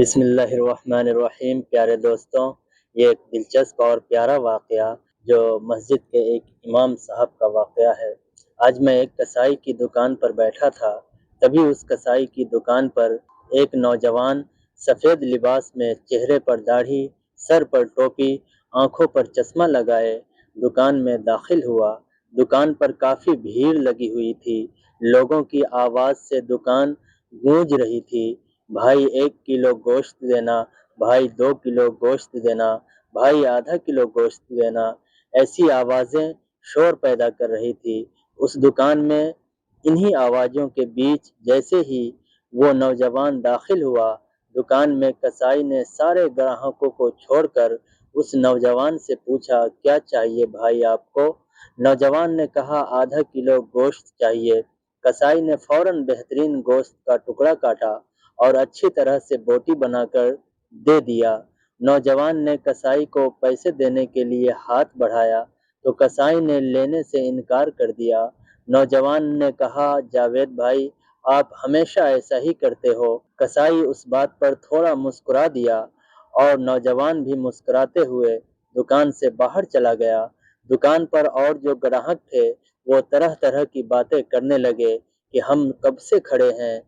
بسم اللہ الرحمن الرحیم۔ پیارے دوستوں، یہ ایک دلچسپ اور پیارا واقعہ جو مسجد کے ایک امام صاحب کا واقعہ ہے۔ آج میں ایک کسائی کی دکان پر بیٹھا تھا، تبھی اس کسائی کی دکان پر ایک نوجوان سفید لباس میں، چہرے پر داڑھی، سر پر ٹوپی، آنکھوں پر چشمہ لگائے دکان میں داخل ہوا۔ دکان پر کافی بھیڑ لگی ہوئی تھی، لوگوں کی آواز سے دکان گونج رہی تھی۔ بھائی 1 کلو گوشت دینا، بھائی 2 کلو گوشت دینا، بھائی آدھا کلو گوشت دینا، ایسی آوازیں شور پیدا کر رہی تھی اس دکان میں۔ انہی آوازوں کے بیچ جیسے ہی وہ نوجوان داخل ہوا دکان میں، کسائی نے سارے گراہکوں کو چھوڑ کر اس نوجوان سے پوچھا، کیا چاہیے بھائی آپ کو؟ نوجوان نے کہا، آدھا کلو گوشت چاہیے۔ کسائی نے فوراً بہترین گوشت کا ٹکڑا کاٹا اور اچھی طرح سے بوٹی بنا کر دے دیا۔ نوجوان نے کسائی کو پیسے دینے کے لیے ہاتھ بڑھایا تو کسائی نے لینے سے انکار کر دیا۔ نوجوان نے کہا، جاوید بھائی، آپ ہمیشہ ایسا ہی کرتے ہو۔ کسائی اس بات پر تھوڑا مسکرا دیا اور نوجوان بھی مسکراتے ہوئے دکان سے باہر چلا گیا۔ دکان پر اور جو گراہک تھے وہ طرح طرح کی باتیں کرنے لگے کہ ہم کب سے کھڑے ہیں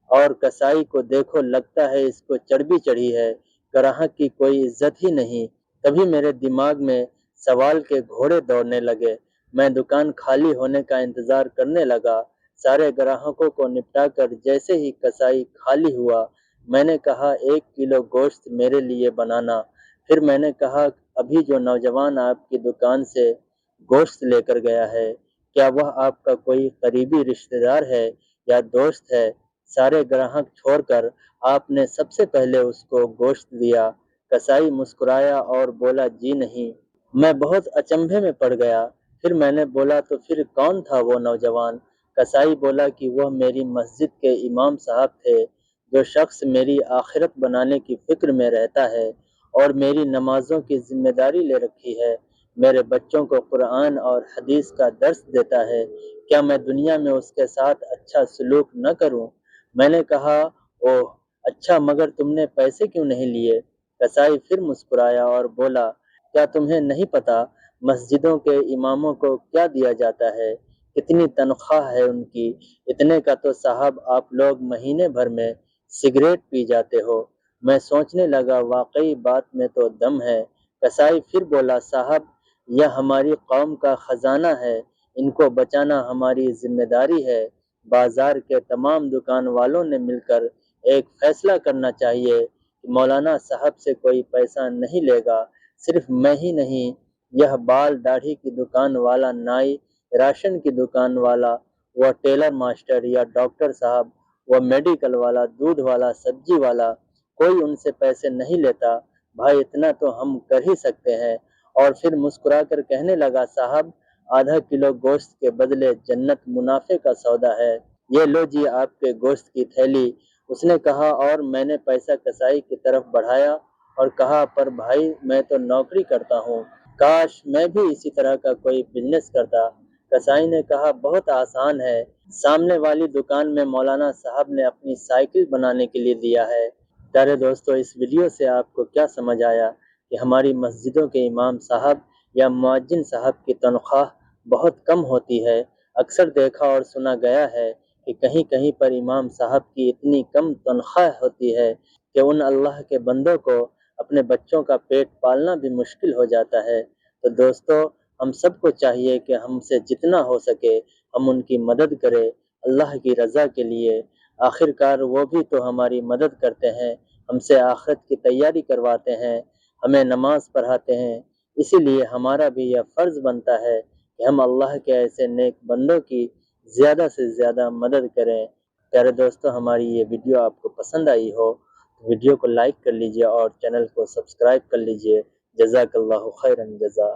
اور کسائی کو دیکھو، لگتا ہے اس کو چربی چڑھی ہے، گراہک کی کوئی عزت ہی نہیں۔ تبھی میرے دماغ میں سوال کے گھوڑے دوڑنے لگے۔ میں دکان خالی ہونے کا انتظار کرنے لگا۔ سارے گراہکوں کو نپٹا کر جیسے ہی کسائی خالی ہوا، میں نے کہا، 1 کلو گوشت میرے لیے بنانا۔ پھر میں نے کہا، ابھی جو نوجوان آپ کی دکان سے گوشت لے کر گیا ہے، کیا وہ آپ کا کوئی قریبی رشتہ دار ہے یا دوست ہے؟ سارے گراہک چھوڑ کر آپ نے سب سے پہلے اس کو گوشت دیا۔ کسائی مسکرایا اور بولا، جی نہیں۔ میں بہت اچنبھے میں پڑ گیا۔ پھر میں نے بولا، تو پھر کون تھا وہ نوجوان؟ کسائی بولا کہ وہ میری مسجد کے امام صاحب تھے۔ جو شخص میری آخرت بنانے کی فکر میں رہتا ہے اور میری نمازوں کی ذمہ داری لے رکھی ہے، میرے بچوں کو قرآن اور حدیث کا درس دیتا ہے، کیا میں دنیا میں اس کے ساتھ اچھا سلوک نہ کروں؟ میں نے کہا، اوہ اچھا، مگر تم نے پیسے کیوں نہیں لیے؟ کسائی پھر مسکرایا اور بولا، کیا تمہیں نہیں پتا مسجدوں کے اماموں کو کیا دیا جاتا ہے، کتنی تنخواہ ہے ان کی؟ اتنے کا تو صاحب آپ لوگ مہینے بھر میں سگریٹ پی جاتے ہو۔ میں سوچنے لگا، واقعی بات میں تو دم ہے۔ کسائی پھر بولا، صاحب یہ ہماری قوم کا خزانہ ہے، ان کو بچانا ہماری ذمہ داری ہے۔ بازار کے تمام دکان والوں نے مل کر ایک فیصلہ کرنا چاہیے کہ مولانا صاحب سے کوئی پیسہ نہیں لے گا۔ صرف میں ہی نہیں، یہ بال داڑھی کی دکان والا، نائی، راشن کی دکان والا، وہ ٹیلر ماسٹر یا ڈاکٹر صاحب، وہ میڈیکل والا، دودھ والا، سبزی والا، کوئی ان سے پیسے نہیں لیتا۔ بھائی اتنا تو ہم کر ہی سکتے ہیں۔ اور پھر مسکرا کر کہنے لگا، صاحب آدھا کلو گوشت کے بدلے جنت منافع کا سودا ہے، یہ لو جی آپ کے گوشت کی تھیلی۔ اس نے کہا، اور میں نے پیسہ کسائی کی طرف بڑھایا اور کہا، پر بھائی میں تو نوکری کرتا ہوں، کاش میں بھی اسی طرح کا کوئی بزنس کرتا۔ کسائی نے کہا، بہت آسان ہے، سامنے والی دکان میں مولانا صاحب نے اپنی سائیکل بنانے کے لیے دیا ہے۔ پیارے دوستو، اس ویڈیو سے آپ کو کیا سمجھ آیا کہ ہماری مسجدوں کے امام صاحب یا مؤذن صاحب کی تنخواہ بہت کم ہوتی ہے؟ اکثر دیکھا اور سنا گیا ہے کہ کہیں کہیں پر امام صاحب کی اتنی کم تنخواہ ہوتی ہے کہ ان اللہ کے بندوں کو اپنے بچوں کا پیٹ پالنا بھی مشکل ہو جاتا ہے۔ تو دوستو، ہم سب کو چاہیے کہ ہم سے جتنا ہو سکے ہم ان کی مدد کریں اللہ کی رضا کے لیے۔ آخر کار وہ بھی تو ہماری مدد کرتے ہیں، ہم سے آخرت کی تیاری کرواتے ہیں، ہمیں نماز پڑھاتے ہیں۔ اسی لیے ہمارا بھی یہ فرض بنتا ہے کہ ہم اللہ کے ایسے نیک بندوں کی زیادہ سے زیادہ مدد کریں۔ پیارے دوستو، ہماری یہ ویڈیو آپ کو پسند آئی ہو تو ویڈیو کو لائک کر لیجئے اور چینل کو سبسکرائب کر لیجئے۔ جزاک اللہ خیرا جزا۔